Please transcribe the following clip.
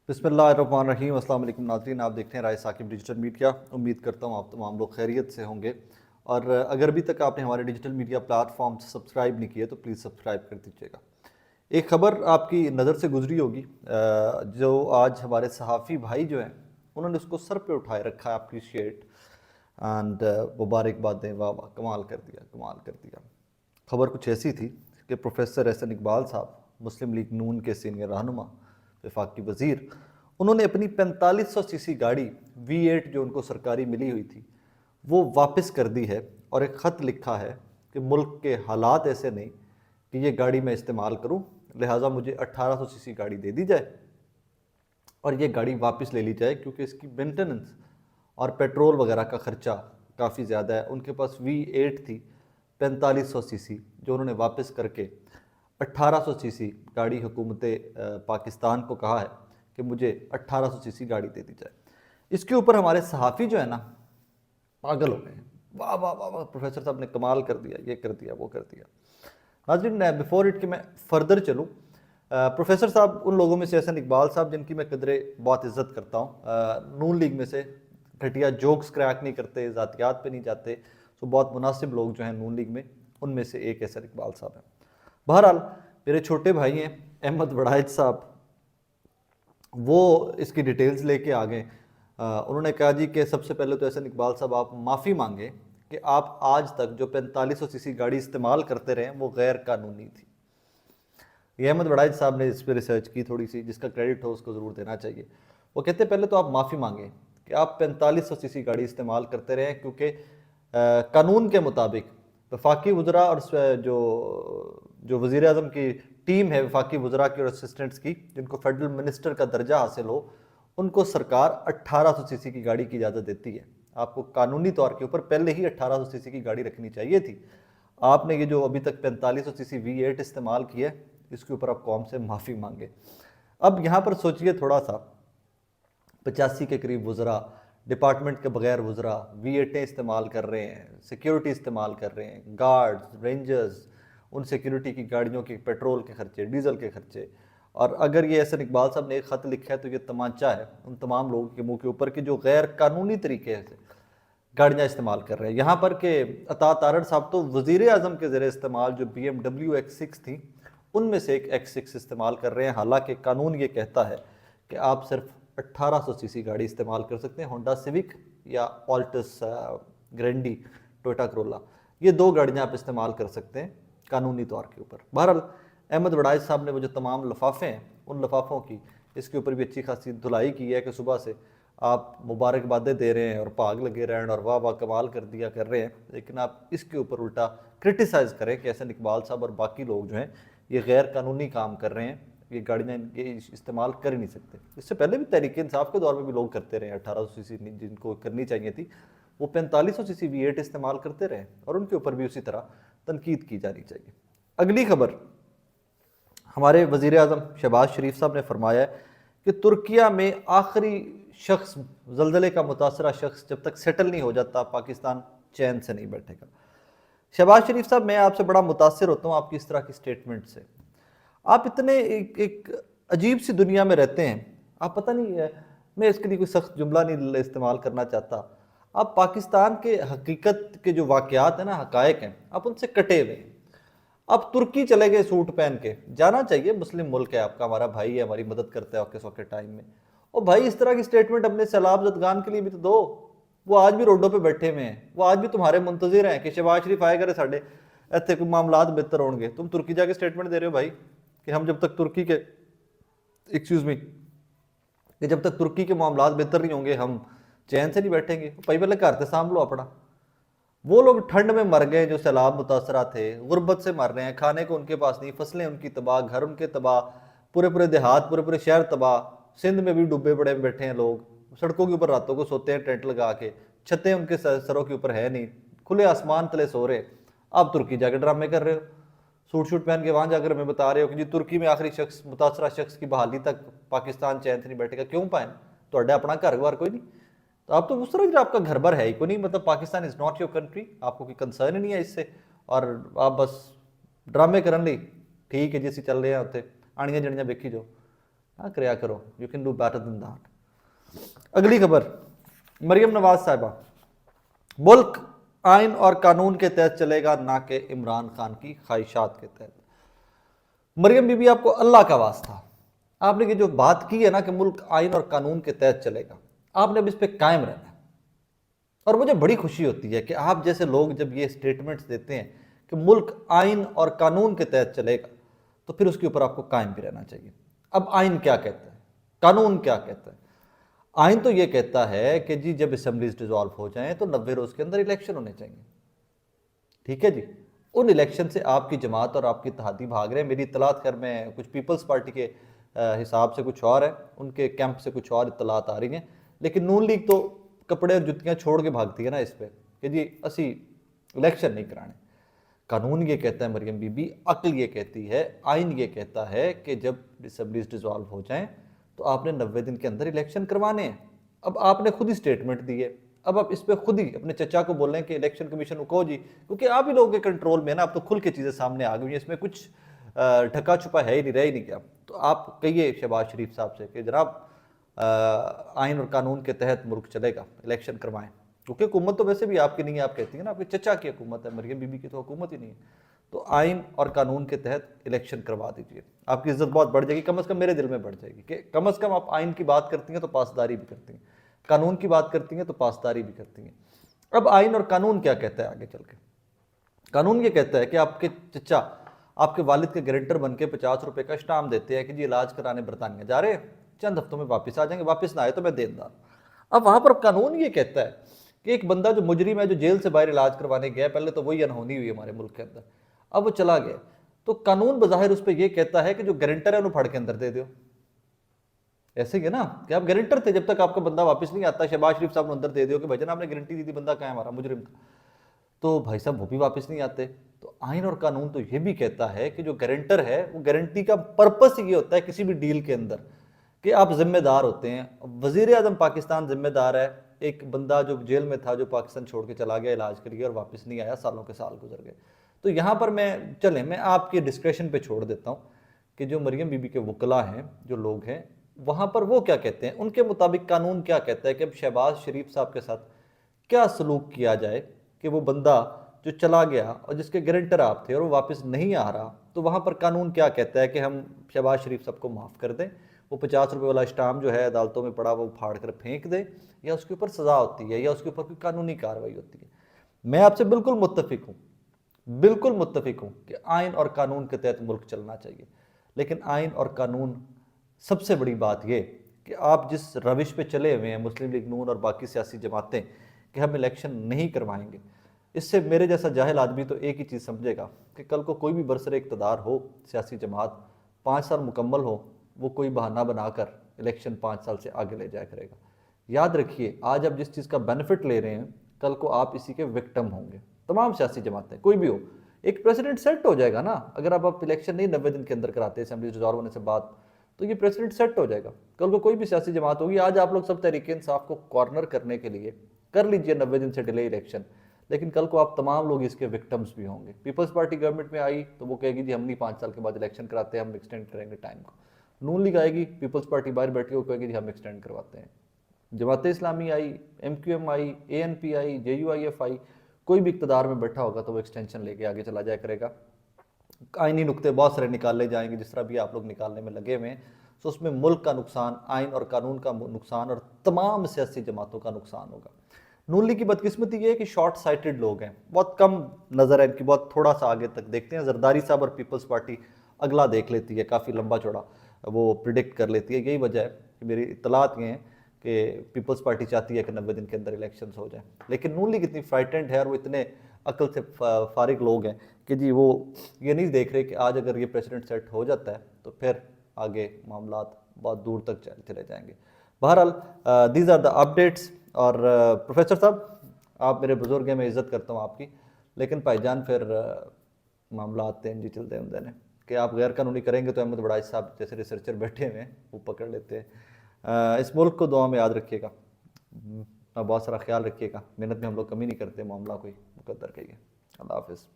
बिस्मिल्लाहिर्रहमानिर्रहीम। अस्सलाम वालेकुम नाज़रीन, आप देखते हैं राय साकिब डिजिटल मीडिया। उम्मीद करता हूँ आप तमाम लोग खैरियत से होंगे। और अगर अभी तक आपने हमारे डिजिटल मीडिया प्लेटफॉर्म से सब्सक्राइब नहीं किए तो प्लीज़ सब्सक्राइब कर दीजिएगा। एक ख़बर आपकी नज़र से गुजरी होगी, जो आज हमारे सहाफ़ी भाई जो हैं उन्होंने उसको सर पे उठाए रखा है, अप्रिशिएट एंड मुबारकबादें, वाह वाह, कमाल कर दिया, कमाल कर दिया। खबर कुछ ऐसी थी कि प्रोफेसर एहसन इकबाल साहब, मुस्लिम लीग नून के सीनियर रहनुमा, वफाकी वज़ीर, उन्होंने अपनी 4500 सीसी गाड़ी V8 जो उनको सरकारी मिली हुई थी वो वापस कर दी है और एक ख़त लिखा है कि मुल्क के हालात ऐसे नहीं कि ये गाड़ी मैं इस्तेमाल करूं, लिहाजा मुझे 1800 सीसी गाड़ी दे दी जाए और ये गाड़ी वापस ले ली जाए, क्योंकि इसकी मेंटेनेंस और पेट्रोल वगैरह का ख़र्चा काफ़ी ज़्यादा है। उनके पास V8 थी 4500 सीसी, जो उन्होंने वापस करके 1800 सीसी गाड़ी हुकूमत पाकिस्तान को कहा है कि मुझे 1800 सीसी गाड़ी दे दी जाए। इसके ऊपर हमारे सहाफ़ी जो है ना, पागल हो गए। वाह वाह वाह वाह, प्रोफेसर साहब ने कमाल कर दिया, ये कर दिया, वो कर दिया। नाज़रीन, बिफोर इट कि मैं फ़र्दर चलूँ, प्रोफेसर साहब उन लोगों में से एहसन इकबाल साहब जिनकी मैं कदरे बहुत इज़्ज़त करता हूँ, नून लीग में से, घटिया जोक्स क्रैक नहीं करते, ज़ातियात पे नहीं जाते, तो बहुत मुनासिब लोग जो हैं नून लीग में, उनमें से एक एहसन इकबाल साहब हैं। बहरहाल मेरे छोटे भाई हैं अहमद वड़ाइच साहब, वो इसकी डिटेल्स लेके आ गए। उन्होंने कहा जी कि सबसे पहले तो एहसन इकबाल साहब आप माफ़ी मांगे कि आप आज तक जो 4500 सीसी गाड़ी इस्तेमाल करते रहे वो गैर कानूनी थी। ये अहमद वड़ाइच साहब ने इस पर रिसर्च की थोड़ी सी, जिसका क्रेडिट हो उसको ज़रूर देना चाहिए। वो कहते पहले तो आप माफ़ी मांगे कि आप 4500 सीसी गाड़ी इस्तेमाल करते रहे, क्योंकि कानून के मुताबिक वफाकी वज़रा और जो जो वज़ीर आज़म की टीम है वफाकी वज़रा की और असिस्टेंट्स की, जिनको फेडरल मिनिस्टर का दर्जा हासिल हो, उनको सरकार 1800 सीसी की गाड़ी की इजाज़त देती है। आपको कानूनी तौर के ऊपर पहले ही 1800 सीसी की गाड़ी रखनी चाहिए थी। आपने ये जो अभी तक 4500 सीसी V8 इस्तेमाल किया है, इसके ऊपर आप कौम से माफ़ी मांगे। अब यहाँ पर सोचिए थोड़ा सा, 85 के करीब वज़रा, डिपार्टमेंट के बगैर वज़रा V8 इस्तेमाल कर रहे हैं, सिक्योरिटी इस्तेमाल कर रहे हैं, गार्ड्स, रेंजर्स, उन सिक्योरिटी की गाड़ियों के पेट्रोल के खर्चे, डीजल के खर्चे। और अगर ये एहसन इकबाल साहब ने एक ख़त लिखा है तो ये तमाचा है उन तमाम लोगों के मुंह के ऊपर कि जो गैर कानूनी तरीके से गाड़ियाँ इस्तेमाल कर रहे हैं। यहाँ पर के अता तारड़ साहब तो वज़ीर आज़म के ज़रिए इस्तेमाल जो BMW X6 थी उनमें से एक X6 इस्तेमाल कर रहे हैं, हालांकि कानून ये कहता है कि आप सिर्फ 1800 सीसी गाड़ी इस्तेमाल कर सकते हैं। होंडा सिविक या ऑल्टस ग्रैंडी टोयोटा करोला, ये दो गाड़ियाँ आप इस्तेमाल कर सकते हैं कानूनी तौर के ऊपर। बहरहाल अहमद वड़ाइच साहब ने वो जो तमाम लिफाफे हैं उन लिफाफों की इसके ऊपर भी अच्छी खासी धुलाई की है कि सुबह से आप मुबारकबादें दे रहे हैं और भाग लगे रहे हैं और वाह वाह कमाल कर दिया कर रहे हैं, लेकिन आप इसके ऊपर उल्टा क्रिटिसाइज़ करें कि एहसन इकबाल साहब और बाकी लोग जो हैं ये गैर कानूनी काम कर रहे हैं, ये गाड़ियाँ ये इस्तेमाल कर ही नहीं सकते। इससे पहले भी तहरीक इंसाफ के दौर में भी लोग करते रहे, 1800 सीसी जिनको करनी चाहिए थी वो 4500 सीसी V8 इस्तेमाल करते रहे और उनके ऊपर भी उसी तरह तनकीद की जानी चाहिए। अगली खबर, हमारे वज़ीर आज़म शहबाज शरीफ साहब ने फरमाया है कि तुर्किया में आखिरी शख्स, जल्जले का मुतासरा शख्स जब तक सेटल नहीं हो जाता पाकिस्तान चैन से नहीं बैठेगा। शहबाज शरीफ साहब, मैं आपसे बड़ा मुतासिर होता हूँ आपकी इस तरह की स्टेटमेंट से। आप इतने एक अजीब सी दुनिया में रहते हैं, आप पता नहीं है, मैं इसके लिए कोई सख्त जुमला नहीं इस्तेमाल करना चाहता, आप पाकिस्तान के हकीकत के जो वाक़यात हैं ना, हकायक हैं, आप उनसे कटे हुए हैं। आप तुर्की चले गए सूट पहन के, जाना चाहिए, मुस्लिम मुल्क है आपका, हमारा भाई है, हमारी मदद करता है औके सौके टाइम में। और भाई इस तरह की स्टेटमेंट अपने सैलाब जदगान के लिए भी तो दो, वो आज भी रोडों पे बैठे हुए हैं, वो आज भी तुम्हारे मुंतजिर हैं कि शहबाज शरीफ आए करे साढ़े इतने कोई मामलात बेहतर होंगे। तुम तुर्की जाके स्टेटमेंट दे रहे हो भाई कि हम जब तक तुर्की के एक्सक्यूज मी कि जब तक तुर्की के मामलात बेहतर नहीं होंगे हम चैन से नहीं बैठेंगे। भाई पहले घर से सामभ लो अपना। वो लोग ठंड में मर गए जो सैलाब मुतासरा थे, गुर्बत से मर रहे हैं, खाने को उनके पास नहीं, फसलें उनकी तबाह, घर उनके तबाह, पूरे पूरे देहात, पूरे पूरे शहर तबाह। सिंध में भी डूबे पड़े बैठे हैं लोग, सड़कों के ऊपर रातों को सोते हैं टेंट लगा के, छतें उनके सरों के ऊपर है नहीं, खुले आसमान तले सो रहे। आप तुर्की जाकर ड्रामे कर रहे हो, सूट शूट पहन के वहाँ जाकर हमें बता रहे हो कि जी तुर्की में आखिरी शख्स, मुतासरा शख्स की बहाली तक पाकिस्तान चैन से नहीं बैठेगा। क्यों पाए? तो अपना घर बार कोई नहीं, तो आप तो उस तरह आपका घर भर है ही कोई नहीं, मतलब Pakistan is not your country, आपको कोई कंसर्न ही नहीं है इससे, और आप बस ड्रामे करन ली ठीक है जी, असं चल रहे हैं उत्थे आनियां जड़ियां वेखी जाओ। हाँ कराया करो, you can do better than that. अगली खबर, मरियम नवाज साहिबा, मुल्क आइन और कानून के तहत चलेगा ना कि इमरान खान की ख्वाहिशात के तहत। मरियम बीबी, आपको अल्लाह का वास्ता, आपने ये जो बात की है ना कि मुल्क आइन और कानून के तहत चलेगा, आपने अब इस पर कायम रहना है। और मुझे बड़ी खुशी होती है कि आप जैसे लोग जब ये स्टेटमेंट्स देते हैं कि मुल्क आइन और कानून के तहत चलेगा, तो फिर उसके ऊपर आपको कायम भी रहना चाहिए। अब आइन क्या कहता है, कानून क्या कहता है? आइन तो ये कहता है कि जी जब असेंबलीज डिसॉल्व हो जाएं तो 90 रोज के अंदर इलेक्शन होने चाहिए। ठीक है जी, उन इलेक्शन से आपकी जमात और आपकी इत्तेहादी भाग रहे हैं। मेरी इतलात खैर में कुछ पीपल्स पार्टी के हिसाब से कुछ और है, उनके कैंप से कुछ और इतलात आ रही हैं, लेकिन नून लीग तो कपड़े और जुतियां छोड़ के भागती है ना इस पर कि जी असी इलेक्शन नहीं कराने। कानून ये कहता है मरियम बीबी, अक्ल ये कहती है, आइन ये कहता है कि जब असेंबलीज डिसॉल्व हो जाएं तो आपने 90 दिन के अंदर इलेक्शन करवाने हैं। अब आपने खुद ही स्टेटमेंट दी है, अब आप इस पर खुद ही अपने चचा को बोलें कि इलेक्शन कमीशन को कहो जी, क्योंकि आप ही लोगों के कंट्रोल में है ना, अब तो खुल के चीज़ें सामने आ गई हैं, इसमें कुछ ढका छुपा है ही नहीं, रह ही नहीं गया। तो आप कहिए शहबाज शरीफ साहब से कि जनाब आइन और कानून के तहत मुल्क चलेगा, इलेक्शन करवाएं, क्योंकि हुकूमत तो वैसे भी आपकी नहीं है, आप कहती हैं ना आपके चचा की हुकूमत है, मरियम बीबी की तो हुकूमत ही नहीं है। तो आइन और कानून के तहत इलेक्शन करवा दीजिए, आपकी इज्जत बहुत बढ़ जाएगी, कम से कम मेरे दिल में बढ़ जाएगी कि कम से कम आप आइन की बात करती हैं तो पासदारी भी करती हैं, कानून की बात करती हैं तो पासदारी भी करती हैं। अब आइन और कानून क्या कहता है आगे चल के? कानून ये कहता है कि आपके चचा आपके वालिद के गारंटर बन के 50 रुपये का स्टाम्प देते हैं कि जी इलाज कराने बरतानिया जा रहे हैं, चंद हफ्तों में वापस आ जाएंगे, वापस ना आए तो मैं देनदार। अब वहां पर कानून ये कहता है कि एक बंदा जो मुजरिम है, जो जेल से बाहर इलाज करवाने गया, पहले तो वही अनहोनी हुई हमारे मुल्क के अंदर, अब वो चला गया, तो कानून बज़ाहिर उस पर यह कहता है कि जो गारंटर है उन्हें फाड़ के अंदर दे दो। ऐसे ही है ना कि आप गारंटर थे, जब तक आपका बंदा वापस नहीं आता, शहबाज शरीफ साहब ने अंदर दे दियो कि भाईजान आपने गारंटी दी थी, बंदा कहाँ है हमारा मुजरिम था, तो भाई साहब वो भी वापस नहीं आते। तो आइन और कानून तो ये भी कहता है कि जो गारंटर है, वो गारंटी का पर्पस ये होता है किसी भी डील के अंदर कि आप जिम्मेदार होते हैं। वजीर आजम पाकिस्तान जिम्मेदार है, एक बंदा जो जेल में था, जो पाकिस्तान छोड़ के चला गया इलाज के लिए और वापस नहीं आया, सालों के साल गुजर गए। तो यहाँ पर मैं आपके डिस्क्रेशन पे छोड़ देता हूँ कि जो मरियम बीबी के वकला हैं, जो लोग हैं वहाँ पर, वो क्या कहते हैं, उनके मुताबिक कानून क्या कहता है कि अब शहबाज शरीफ साहब के साथ क्या सलूक किया जाए कि वो बंदा जो चला गया और जिसके गारंटर आप थे और वो वापस नहीं आ रहा, तो वहाँ पर कानून क्या कहता है कि हम शहबाज शरीफ साहब को माफ़ कर दें, वो 50 रुपये वाला स्टाम्प जो है अदालतों में पड़ा वो फाड़ कर फेंक दें, या उसके ऊपर सज़ा होती है या उसके ऊपर कोई कानूनी कार्रवाई होती है। मैं आपसे बिल्कुल मुत्तफिक हूँ, बिल्कुल मुत्तफिक हूँ कि आइन और कानून के तहत मुल्क चलना चाहिए, लेकिन आइन और कानून, सबसे बड़ी बात यह कि आप जिस रविश पे चले हुए हैं मुस्लिम लीग नून और बाकी सियासी जमातें कि हम इलेक्शन नहीं करवाएंगे, इससे मेरे जैसा जाहिल आदमी तो एक ही चीज़ समझेगा कि कल को कोई भी बरसर इक़्तिदार हो, सियासी जमात 5 साल मुकम्मल हो, वो कोई बहाना बनाकर इलेक्शन 5 साल से आगे ले जाया करेगा। याद रखिए, आज आप जिस चीज़ का बेनिफिट ले रहे हैं, कल को आप इसी के विक्टिम होंगे। तमाम सियासी जमातें, कोई भी हो, एक प्रेसिडेंट सेट हो जाएगा ना, अगर आप इलेक्शन नहीं 90 दिन के अंदर कराते असेंबली डिसॉल्व होने से बाद, तो ये प्रेसिडेंट सेट हो जाएगा। कल को कोई भी सियासी जमात होगी, आज आप लोग सब तहरीक इंसाफ को कॉर्नर करने के लिए कर लीजिए 90 दिन से डिले इलेक्शन, लेकिन कल को आप तमाम लोग इसके विक्टिम्स भी होंगे। पीपल्स पार्टी गवर्नमेंट में आई तो वो कहेगी जी हम नहीं 5 साल के बाद इलेक्शन कराते हैं, हम एक्सटेंड करेंगे टाइम को। नून लीग आएगी, पीपल्स पार्टी बाहर बैठी वो कहेगी जी हम एक्सटेंड करवाते हैं। जमात इस्लामी आई, MQM आई, ANP आई, JUIF आई, कोई भी इक़्तिदार में बैठा होगा तो वो एक्सटेंशन लेके आगे चला जाया करेगा। आइनी नुक्ते बहुत सारे निकाले जाएंगे, जिस तरह भी आप लोग निकालने में लगे हुए हैं, तो उसमें मुल्क का नुकसान, आइन और कानून का नुकसान और तमाम सियासी जमातों का नुकसान होगा। नून लीग की बदकिस्मती ये है कि शॉर्ट साइटेड लोग हैं, बहुत कम नज़र है इनकी, बहुत थोड़ा सा आगे तक देखते हैं। जरदारी साहब और पीपल्स पार्टी अगला देख लेती है, काफ़ी लंबा चौड़ा वो प्रिडिक्ट कर लेती है। यही वजह है कि मेरी इतलात ये हैं कि पीपल्स पार्टी चाहती है कि 90 दिन के अंदर इलेक्शंस हो जाए, लेकिन नून लीग इतनी फ्राइटेंड है और वो इतने अकल से फारिग लोग हैं कि जी वो ये नहीं देख रहे कि आज अगर ये प्रेसिडेंट सेट हो जाता है तो फिर आगे मामलात बहुत दूर तक चले जाएंगे। बहरहाल दीज आर द अपडेट्स। और प्रोफेसर साहब, आप मेरे बुजुर्ग हैं, मैं इज़्ज़त करता हूँ आपकी, लेकिन भाईजान फिर मामला आते हैं जी चलते होंगे ने कि आप गैर कानूनी करेंगे तो अहमद बड़ाई साहब जैसे रिसर्चर बैठे हुए हैं वो पकड़ लेते हैं। इस मुल्क को दुआ में याद रखिएगा, बहुत सारा ख्याल रखिएगा, मेहनत में हम लोग कमी नहीं करते, मामला कोई मुकद्दर कहिए। अल्लाह हाफिज़।